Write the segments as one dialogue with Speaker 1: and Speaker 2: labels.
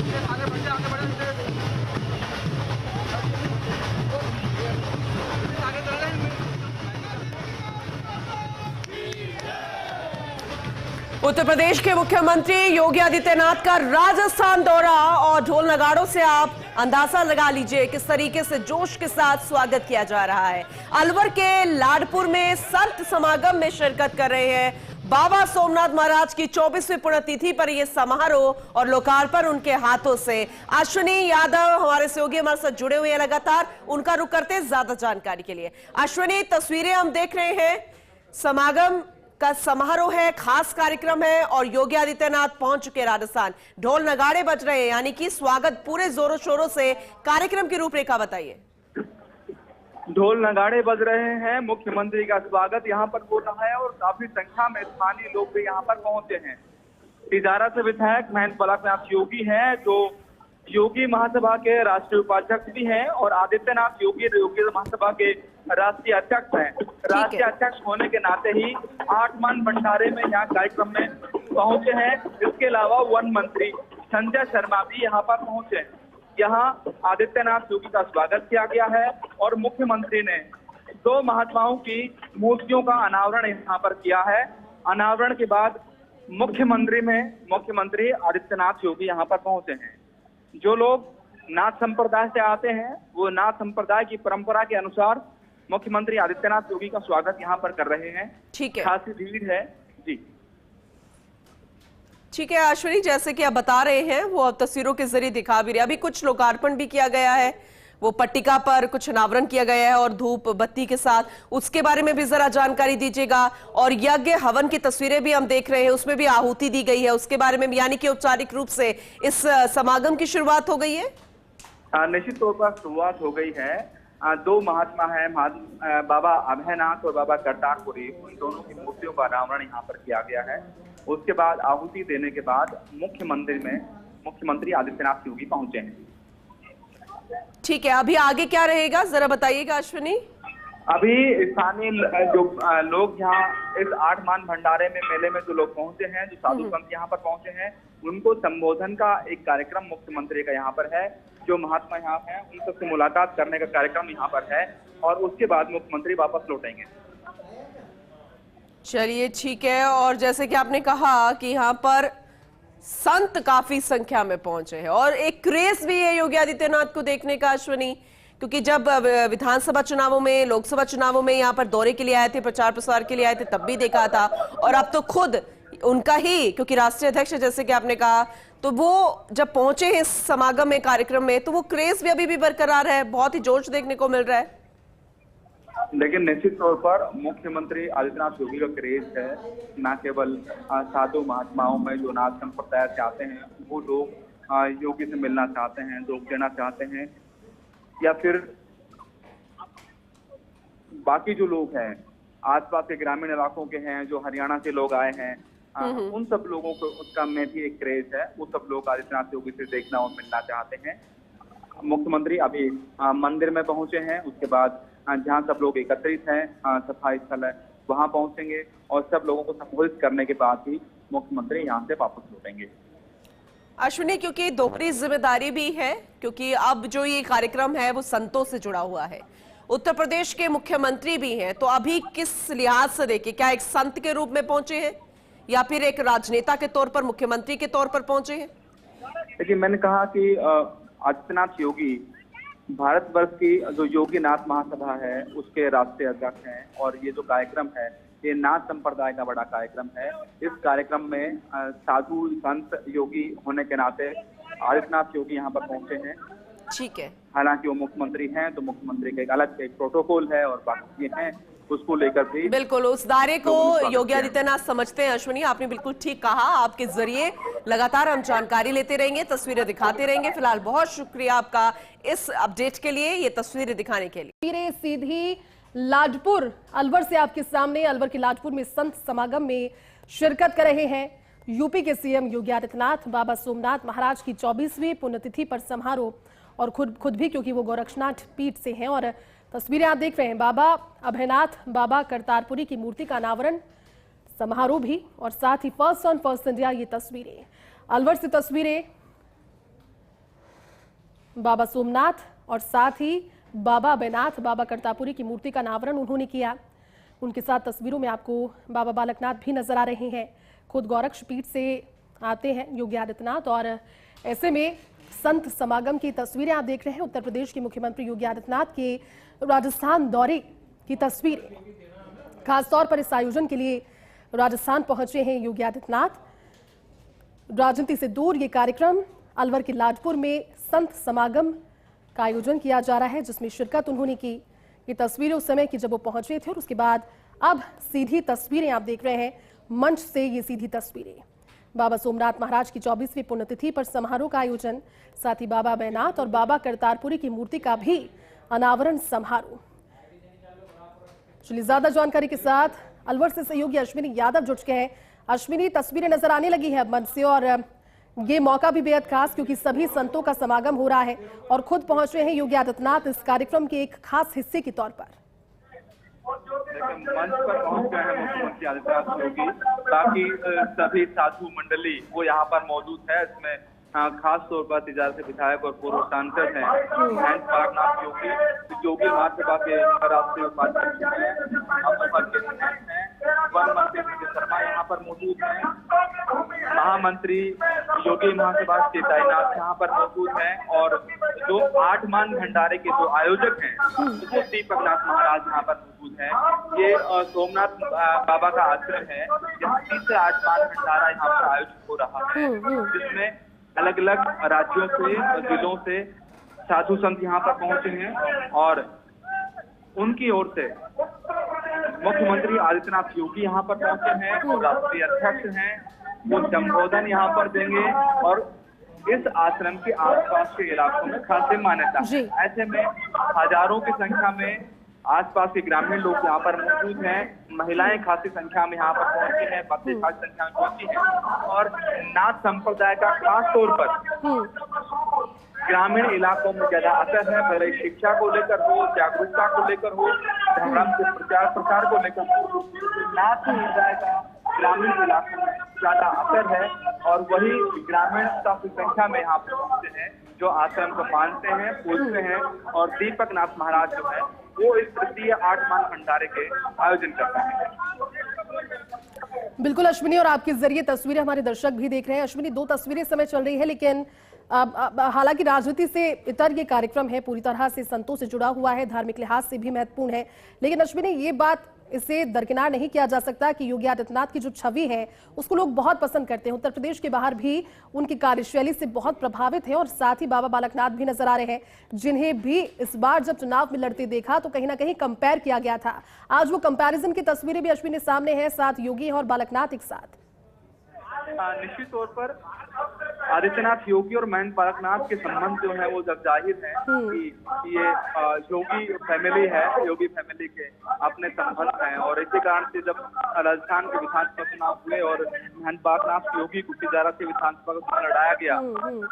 Speaker 1: उत्तर प्रदेश के मुख्यमंत्री योगी आदित्यनाथ का राजस्थान दौरा और ढोल नगाड़ों से आप अंदाजा लगा लीजिए किस तरीके से जोश के साथ स्वागत किया जा रहा है। अलवर के लाडपुर में संत समागम में शिरकत कर रहे हैं बाबा सोमनाथ महाराज की 24वीं पुण्यतिथि पर यह समारोह और लोकार्पण उनके हाथों से। अश्विनी यादव हमारे सहयोगी हमारे साथ जुड़े हुए हैं लगातार, उनका रुख करते हैं ज्यादा जानकारी के लिए। अश्विनी, तस्वीरें हम देख रहे हैं, समागम का समारोह है, खास कार्यक्रम है और योगी आदित्यनाथ पहुंच चुके राजस्थान। ढोल नगाड़े बज रहे हैं, यानी कि स्वागत पूरे जोरों शोरों से। कार्यक्रम की रूपरेखा बताइए।
Speaker 2: ढोल नगाड़े बज रहे हैं, मुख्यमंत्री का स्वागत यहाँ पर हो रहा है और काफी संख्या में स्थानीय लोग भी यहाँ पर पहुंचे हैं। तिजारा से विधायक महेंद्र पलकनाथ योगी हैं, जो योगी महासभा के राष्ट्रीय उपाध्यक्ष भी हैं और आदित्यनाथ योगी महासभा के राष्ट्रीय अध्यक्ष हैं। राष्ट्रीय अध्यक्ष होने के नाते ही 8 मान भंडारे में यहाँ कार्यक्रम में पहुंचे हैं। इसके अलावा वन मंत्री संजय शर्मा भी यहाँ पर पहुंचे हैं। यहाँ आदित्यनाथ योगी का स्वागत किया गया है और मुख्यमंत्री ने 2 महात्माओं की मूर्तियों का अनावरण यहाँ पर किया है। अनावरण के बाद मुख्यमंत्री आदित्यनाथ योगी यहाँ पर पहुंचे हैं। जो लोग नाथ संप्रदाय से आते हैं वो नाथ संप्रदाय की परंपरा के अनुसार मुख्यमंत्री आदित्यनाथ योगी का स्वागत यहाँ पर कर रहे हैं।
Speaker 1: ठीक है,
Speaker 2: खासी भीड़ है जी।
Speaker 1: ठीक है अश्विनी, जैसे कि आप बता रहे हैं वो अब तस्वीरों के जरिए दिखा भी रहे। अभी कुछ लोकार्पण भी किया गया है, वो पट्टिका पर कुछ अनावरण किया गया है और धूप बत्ती के साथ, उसके बारे में भी जरा जानकारी दीजिएगा। और यज्ञ हवन की तस्वीरें भी हम देख रहे हैं, उसमें भी आहुति दी गई है, उसके बारे में भी, यानी कि औपचारिक रूप से इस समागम की शुरुआत हो गई है।
Speaker 2: निश्चित तौर पर शुरुआत हो गई है। 2 महात्मा है, बाबा अभयनाथ और बाबा करतारपुरी, उन दोनों की मूर्तियों का अनावरण यहाँ पर किया गया है। उसके बाद आहुति देने के बाद मुख्यमंत्री आदित्यनाथ योगी पहुंचे हैं।
Speaker 1: ठीक है, अभी आगे क्या रहेगा जरा बताइएगा अश्विनी।
Speaker 2: अभी स्थानीय जो लोग यहाँ इस 8 मान भंडारे में मेले में जो लोग पहुंचे हैं, जो साधु संत यहाँ पर पहुंचे हैं, उनको संबोधन का एक कार्यक्रम मुख्यमंत्री का यहाँ पर है। जो महात्मा यहाँ हैं उन सबसे मुलाकात करने का कार्यक्रम यहाँ पर है और उसके बाद मुख्यमंत्री वापस लौटेंगे।
Speaker 1: चलिए ठीक है, और जैसे कि आपने कहा कि यहाँ पर संत काफी संख्या में पहुंचे हैं और एक क्रेज भी है योगी आदित्यनाथ को देखने का अश्विनी, क्योंकि जब विधानसभा चुनावों में, लोकसभा चुनावों में यहाँ पर दौरे के लिए आए थे, प्रचार प्रसार के लिए आए थे, तब भी देखा था। और अब तो खुद उनका ही, क्योंकि राष्ट्रीय अध्यक्ष जैसे कि आपने कहा, तो वो जब पहुंचे हैं इस समागम में, कार्यक्रम में, तो वो क्रेज भी अभी भी बरकरार है, बहुत ही जोश देखने को मिल रहा है।
Speaker 2: लेकिन निश्चित तौर पर मुख्यमंत्री आदित्यनाथ योगी का क्रेज है न केवल साधु महात्माओं में जो नाथ संप्रदाय से आते हैं, वो लोग योगी से मिलना चाहते हैं, योग देना चाहते हैं, या फिर बाकी जो लोग हैं आसपास के ग्रामीण इलाकों के हैं, जो हरियाणा से लोग आए हैं, उन सब लोगों को उसका में भी एक क्रेज है। वो सब लोग आदित्यनाथ योगी से देखना और मिलना चाहते हैं। मुख्यमंत्री अभी मंदिर में पहुंचे हैं, उसके बाद जहां सब लोग एकत्रित हैं, सभा स्थल है, वहां पहुंचेंगे और सब लोगों को संबोधित करने के बाद ही मुख्यमंत्री यहां से वापस लौटेंगे।
Speaker 1: अश्विनी, क्योंकि दोहरी जिम्मेदारी भी है, क्योंकि अब जो ये कार्यक्रम है वो संतों से जुड़ा हुआ है, उत्तर प्रदेश के मुख्यमंत्री भी हैं, तो अभी किस लिहाज से देखिए, क्या एक संत के रूप में पहुंचे हैं या फिर एक राजनेता के तौर पर, मुख्यमंत्री के तौर पर पहुंचे हैं?
Speaker 2: देखिए, मैंने कहा कि आदित्यनाथ योगी भारतवर्ष की जो योगी नाथ महासभा है उसके राष्ट्रीय अध्यक्ष हैं और ये जो कार्यक्रम है ये नाथ संप्रदाय का बड़ा कार्यक्रम है। इस कार्यक्रम में साधु संत योगी होने के नाते आदित्यनाथ योगी यहाँ पर पहुंचे हैं।
Speaker 1: ठीक है,
Speaker 2: हालांकि वो मुख्यमंत्री हैं तो मुख्यमंत्री का एक अलग एक प्रोटोकॉल है और बाकी ये हैं, उसको लेकर भी
Speaker 1: बिल्कुल उस दायरे को योगी आदित्यनाथ समझते हैं। अश्विनी, आपने बिल्कुल ठीक कहा, आपके जरिए लगातार हम जानकारी लेते रहेंगे, तस्वीरें दिखाते रहेंगे। फिलहाल बहुत शुक्रिया आपका इस अपडेट के लिए, ये तस्वीरें दिखाने के लिए।
Speaker 3: सीधी लाडपुर अलवर से आपके सामने, अलवर के लाडपुर में संत समागम में शिरकत कर रहे हैं यूपी के सीएम योगी आदित्यनाथ। बाबा सोमनाथ महाराज की 24वीं पुण्यतिथि पर समारोह, और खुद भी क्योंकि वो गोरक्षनाथ पीठ से हैं। और तस्वीरें आप देख रहे हैं, बाबा अभयनाथ, बाबा करतारपुरी की मूर्ति का अनावरण समारोह भी, और साथ ही फर्स्ट ऑन फर्स्ट इंडिया, ये तस्वीरें अलवर से तस्वीरें बाबा सोमनाथ और साथ ही बाबा बैनाथ बाबा करतारपुरी की मूर्ति का अनावरण उन्होंने किया। उनके साथ तस्वीरों में आपको बाबा बालकनाथ भी नजर आ रहे हैं। खुद गोरक्ष पीठ से आते हैं योगी आदित्यनाथ और ऐसे में संत समागम की तस्वीरें आप देख रहे हैं। उत्तर प्रदेश के मुख्यमंत्री योगी आदित्यनाथ के राजस्थान दौरे की तस्वीरें। खासतौर पर इस आयोजन के लिए राजस्थान पहुंचे हैं योगी आदित्यनाथ। राजनीति से दूर ये कार्यक्रम अलवर के लाडपुर में संत समागम का आयोजन किया जा रहा है, जिसमें शिरकत उन्होंने की। ये तस्वीरें उस समय की जब वो पहुंचे थे और उसके बाद अब सीधी तस्वीरें आप देख रहे हैं मंच से। ये सीधी तस्वीरें बाबा सोमनाथ महाराज की 24वीं पुण्यतिथि पर समारोह का आयोजन, साथ ही बाबा बैनाथ और बाबा करतारपुरी की मूर्ति का भी अनावरण समारोह। चलिए ज्यादा जानकारी के साथ अलवर से सहयोगी अश्विनी यादव जुट गए हैं। अश्विनी, तस्वीरें नजर आने लगी है मंच से और ये मौका भी बेहद खास क्योंकि सभी संतों का समागम हो रहा है और खुद पहुंच रहे हैं योगी आदित्यनाथ इस कार्यक्रम के एक खास हिस्से के तौर पर।
Speaker 2: मंच पर पहुंच गए हैं मुख्यमंत्री आदित्यनाथ योगी। बाकी सभी साधु मंडली वो यहाँ पर मौजूद है। इसमें खास तौर पर तिजारत से विधायक और पूर्व सांसद हैं महंत बालकनाथ योगी महासभा के राष्ट्रीय उपाध्यक्ष हैं, वन मंत्री शर्मा यहाँ पर मौजूद हैं, महामंत्री योगी महासभा के तैनात यहाँ पर मौजूद हैं और जो 8 मान भंडारे के जो आयोजक हैं वो दीपक नाथ महाराज यहाँ पर मौजूद हैं। ये सोमनाथ बाबा का आश्रम है जहाँ 3 से 8 मान भंडारा यहाँ पर आयोजित हो रहा है, जिसमें अलग अलग राज्यों से जिलों से साधु संत यहाँ पर पहुंचे हैं और उनकी ओर से मुख्यमंत्री आदित्यनाथ योगी यहाँ पर पहुंचे हैं और राष्ट्रीय अध्यक्ष हैं वो संबोधन यहाँ पर देंगे और इस आश्रम के आसपास के इलाकों में खासी मान्यता है। ऐसे में हजारों की संख्या में आसपास के ग्रामीण लोग यहाँ पर मौजूद हैं, महिलाएं खासी संख्या में यहाँ पर पहुंची हैं, बच्चे खासी संख्या में पहुंची हैं और नाथ संप्रदाय का खास तौर पर ग्रामीण इलाकों में ज्यादा असर है। भले शिक्षा को लेकर हो, जागरूकता को लेकर हो, धर्म के प्रचार प्रसार को लेकर हो, नाथ संप्रदाय का ग्रामीण इलाकों में ज्यादा असर है और वही ग्रामीण काफी संख्या में यहाँ पर पहुंचते हैं जो आश्रम को मानते हैं, पूजते हैं और दीपक नाथ महाराज जो है वो इस तृतीय 8 मान भंडारे के आयोजन करते हैं।
Speaker 3: बिल्कुल अश्विनी, और आपके जरिए तस्वीरें हमारे दर्शक भी देख रहे हैं। अश्विनी, 2 तस्वीरें समय चल रही है लेकिन हालांकि राजनीति से इतर ये कार्यक्रम है, पूरी तरह से संतों से जुड़ा हुआ है, धार्मिक लिहाज से भी महत्वपूर्ण है। लेकिन अश्विनी, ये बात इसे दरकिनार नहीं किया जा सकता कि योगी आदित्यनाथ की जो छवि है उसको लोग बहुत पसंद करते हैं। उत्तर प्रदेश के बाहर भी उनकी कार्यशैली से बहुत प्रभावित है और साथ ही बाबा बालकनाथ भी नजर आ रहे हैं, जिन्हें भी इस बार जब चुनाव में लड़ते देखा तो कहीं ना कहीं कंपेयर किया गया था। आज वो कंपैरिजन की तस्वीरें भी अश्विनी सामने है, साथ योगी और बालकनाथ एक साथ।
Speaker 2: निश्चित तौर पर आदित्यनाथ योगी और महंत बालकनाथ के संबंध जो है वो जब जाहिर है कि ये योगी फैमिली है, योगी फैमिली के अपने संबंध हैं और इसी कारण से जब राजस्थान के विधानसभा चुनाव हुए और महंत बालकनाथ योगी को तिजारत से विधानसभा का चुनाव लड़ाया गया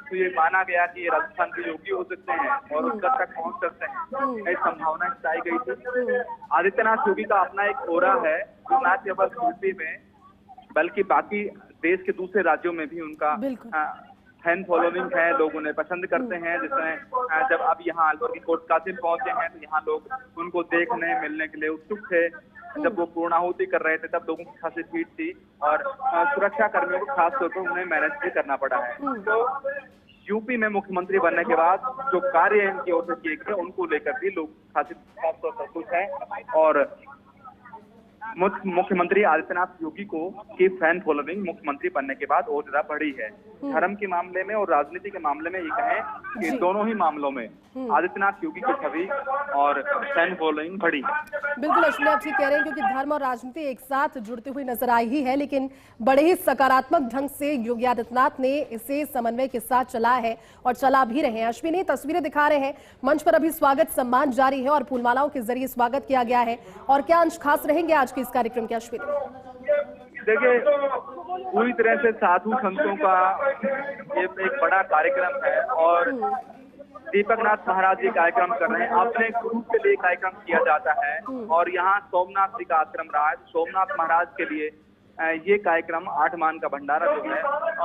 Speaker 2: तो ये माना गया कि ये राजस्थान के योगी हो सकते हैं और उस तक पहुंच सकते हैं, ऐसी संभावना जताई गई थी। आदित्यनाथ योगी का अपना एक ओरा है जो न केवल यूपी में बल्कि बाकी देश के दूसरे राज्यों में भी उनका फैन फॉलोइंग है, लोग उन्हें पसंद करते हैं। जिसमें जब अब यहाँ अलवर की कोट कासिम पहुंचे हैं तो यहाँ लोग उनको देखने मिलने के लिए उत्सुक थे। जब वो पूर्णाहुति कर रहे थे तब लोगों की खासी भीड़ थी और सुरक्षा कर्मियों को खास तौर पर उन्हें मैनेज भी करना पड़ा है। तो यूपी में मुख्यमंत्री बनने के बाद जो कार्य इनकी ओर से किए गए उनको लेकर भी लोग खास तौर पर खुश हैं और मुख्यमंत्री आदित्यनाथ योगी को की फैन फॉलोइंग मुख्यमंत्री बनने के बाद और ज्यादा बढ़ी है। धर्म के मामले में और राजनीति के मामले में ये कहें कि दोनों ही मामलों में आदित्यनाथ योगी की छवि और फैन फॉलोइंग बढ़ी है।
Speaker 3: बिल्कुल अश्विनी, आप ठीक कह रहे हैं क्योंकि धर्म और राजनीति एक साथ जुड़ते हुए नजर आई ही है, लेकिन बड़े ही सकारात्मक ढंग से योगी आदित्यनाथ ने इसे समन्वय के साथ चला है और चला भी रहे हैं। अश्विनी, तस्वीरें दिखा रहे हैं, मंच पर अभी स्वागत सम्मान जारी है और फूलमालाओं के जरिए स्वागत किया गया है। और क्या अंश खास रहेंगे आज के इस कार्यक्रम के अश्विनी?
Speaker 2: देखिए, पूरी तरह से साधु संतों का ये एक बड़ा कार्यक्रम है और दीपक नाथ महाराज ये कार्यक्रम कर रहे हैं। अपने गुरु के लिए कार्यक्रम किया जाता है और यहाँ सोमनाथ जी का आश्रम रहा है। सोमनाथ महाराज के लिए ये कार्यक्रम 8 मान का भंडारा जो है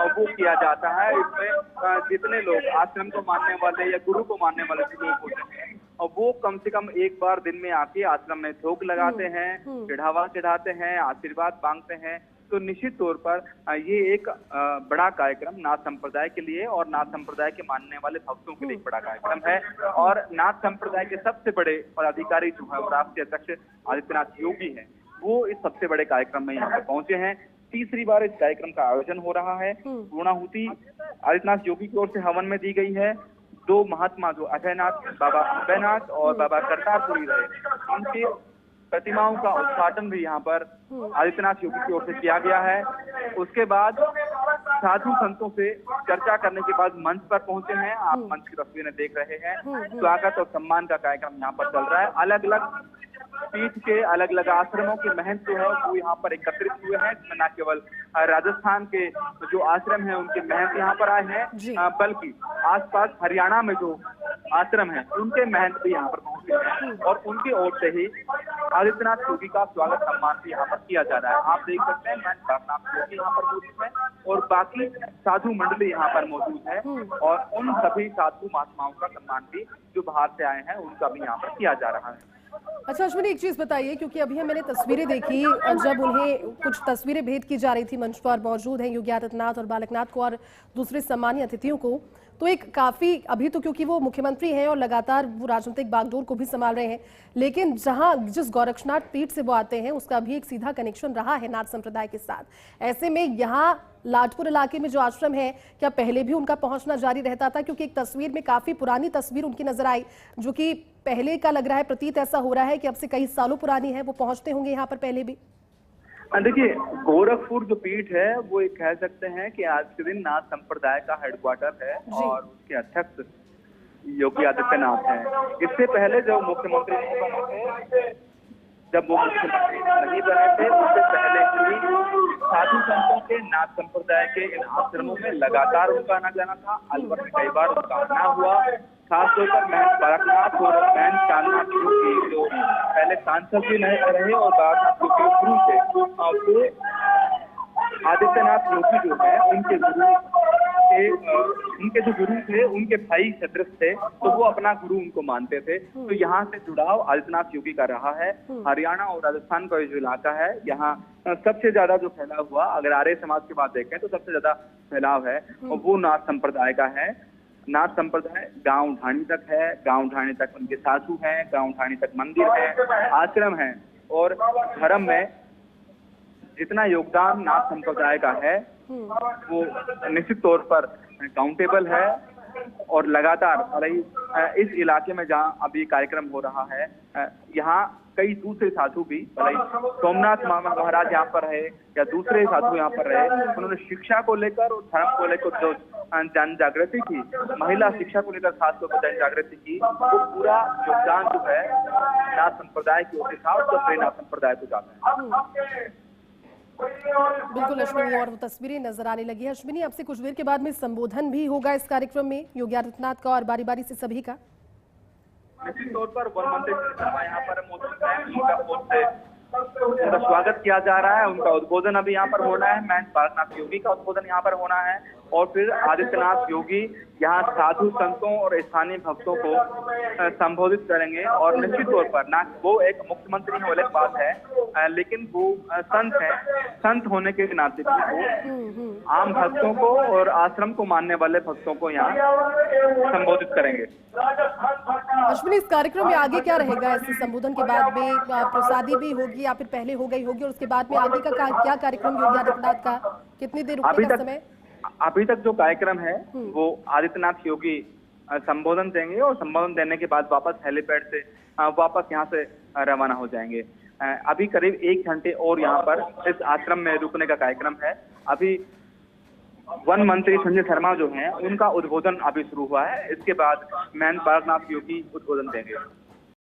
Speaker 2: वो किया जाता है। इसमें जितने लोग आश्रम को मानने वाले या गुरु को मानने वाले जो लोग होते हैं और वो कम से कम एक बार दिन में आके आश्रम में थोक लगाते हैं, चढ़ावा चढ़ाते हैं, आशीर्वाद मांगते हैं। तो निश्चित तौर पर ये एक बड़ा कार्यक्रम नाथ संप्रदाय के लिए और नाथ संप्रदाय के मानने वाले भक्तों के लिए एक बड़ा कार्यक्रम है। और नाथ संप्रदाय के सबसे बड़े पदाधिकारी जो है राष्ट्रीय अध्यक्ष आदित्यनाथ योगी हैं, वो इस सबसे बड़े कार्यक्रम में यहाँ पर पहुंचे हैं। तीसरी बार इस कार्यक्रम का आयोजन हो रहा है। पूर्णाहुति आदित्यनाथ योगी की ओर से हवन में दी गई है। 2 महात्मा जो अभयनाथ, बाबा अभयनाथ और बाबा करतारपुरी रहे, उनके प्रतिमाओं का उद्घाटन भी यहाँ पर आदित्यनाथ योगी की ओर से किया गया है। उसके बाद साधु संतों से चर्चा करने के बाद मंच पर पहुंचे हैं। आप मंच की तस्वीरें देख रहे हैं। स्वागत और सम्मान का कार्यक्रम यहाँ पर चल रहा है। अलग अलग पीठ के अलग अलग आश्रमों के महंत जो है वो यहाँ पर एकत्रित हुए हैं, जिसमें न केवल राजस्थान के जो आश्रम हैं उनके महंत यहाँ पर आए हैं, बल्कि आसपास हरियाणा में जो आश्रम हैं उनके महंत भी यहाँ पर पहुंचे हैं। और उनकी ओर से ही आदित्यनाथ योगी का स्वागत सम्मान भी यहाँ पर किया जा रहा है। आप देख सकते हैं महंत बागनाथ योगी यहाँ पर मौजूद है और बाकी साधु मंडली यहाँ पर मौजूद है। और उन सभी साधु महात्माओं का सम्मान भी जो बाहर से आए हैं उनका भी यहाँ पर किया जा रहा है।
Speaker 3: अच्छा अश्विनी, एक चीज बताइए, क्योंकि अभी मैंने तस्वीरें देखी, जब उन्हें कुछ तस्वीरें भेंट की जा रही थी, मंच पर मौजूद हैं योगी आदित्यनाथ और बालकनाथ को और दूसरे सम्मानीय अतिथियों को, तो एक काफी अभी तो क्योंकि वो मुख्यमंत्री हैं और लगातार वो राजनीतिक बागडोर को भी संभाल रहे हैं, लेकिन जिस गोरक्षनाथ पीठ से वो आते हैं उसका भी एक सीधा कनेक्शन रहा है नाथ संप्रदाय के साथ। ऐसे में यहाँ लाडपुर इलाके में जो आश्रम है, क्या पहले भी उनका पहुंचना जारी रहता था? क्योंकि एक तस्वीर में काफी पुरानी तस्वीर उनकी नजर आई, जो कि पहले का लग रहा है, प्रतीत ऐसा हो रहा है कि अब से कई सालों पुरानी है। वो पहुंचते होंगे यहाँ पर पहले भी।
Speaker 2: देखिए, गोरखपुर जो पीठ है वो एक कह सकते हैं कि आज के दिन नाथ संप्रदाय का हेडक्वार्टर है और उसके अध्यक्ष योगी आदित्यनाथ हैं। इससे पहले जब मुख्यमंत्री नहीं बने थे, जब वो मुख्यमंत्री नहीं बने थे, उससे पहले ही साधु संतों के नाथ संप्रदाय के इन आश्रमों में लगातार उनका आना जाना था। अलवर में कई बार उनका आना हुआ। खासतौर पर महंत बालकनाथ और महंत चांदनाथ योगी जो पहले सांसद भी रहे और बालकनाथ योगी गुरु थे, वो आदित्यनाथ योगी जो है उनके जो गुरु थे, उनके भाई सदृश थे, तो वो अपना गुरु उनको मानते थे। तो यहाँ से जुड़ाव आदित्यनाथ योगी का रहा है। हरियाणा और राजस्थान का जो इलाका है, यहाँ सबसे ज्यादा जो फैलाव हुआ, अगर आर्य समाज की बात देखें तो सबसे ज्यादा फैलाव है और वो नाथ संप्रदाय का है। नाथ संप्रदाय गांव ढाणी तक है, गांव ढाणी तक उनके साधु हैं, गांव ढाणी तक मंदिर है, आश्रम है। और धर्म में जितना योगदान नाथ संप्रदाय का है वो निश्चित तौर पर काउंटेबल है। और लगातार इस इलाके में जहाँ अभी कार्यक्रम हो रहा है, यहाँ कई दूसरे साधु भी, सोमनाथ महाराज यहाँ पर रहे या दूसरे साधु यहाँ पर रहे, उन्होंने शिक्षा को लेकर और धर्म को लेकर जो जन जागृति की, महिला शिक्षा को लेकर खासतौर पर जन जागृति की, वो पूरा योगदान जो है नाथ संप्रदाय की ओर से था और सब नाथ संप्रदाय को जाता है।
Speaker 3: बिल्कुल अश्विनी, और वो तस्वीरें नजर आने लगी है। अश्विनी, आपसे कुछ देर के बाद में संबोधन भी होगा इस कार्यक्रम में योगी आदित्यनाथ का और बारी बारी से सभी का।
Speaker 2: निश्चित तौर पर वन मंत्री शर्मा यहाँ पर मौजूद है, उनका स्वागत किया जा रहा है। उनका उद्बोधन अभी यहाँ पर होना है। महंत बालकनाथ योगी का उद्बोधन यहाँ पर होना है और फिर आदित्यनाथ योगी यहाँ साधु संतों और स्थानीय भक्तों को संबोधित करेंगे। और निश्चित तौर पर ना वो एक मुख्यमंत्री है, अलग बात है, लेकिन वो संत है। संत होने के नाते वो आम भक्तों को और आश्रम को मानने वाले भक्तों को यहाँ संबोधित करेंगे।
Speaker 3: अश्विनी, इस कार्यक्रम में आगे क्या रहेगा? इस संबोधन के बाद में प्रसादी भी होगी या फिर पहले हो गई होगी, और उसके बाद में आगे का क्या कार्यक्रम योगी आदित्यनाथ का? कितनी देर रुकने का समय?
Speaker 2: अभी तक जो कार्यक्रम है वो आदित्यनाथ योगी संबोधन देंगे और संबोधन देने के बाद वापस हेलीपैड से वापस यहाँ से रवाना हो जाएंगे। अभी करीब 1 घंटे और यहाँ पर इस आश्रम में रुकने का कार्यक्रम है। अभी वन मंत्री संजय शर्मा जो हैं उनका उद्बोधन अभी शुरू हुआ है। इसके बाद महंत बालकनाथ योगी उद्बोधन देंगे।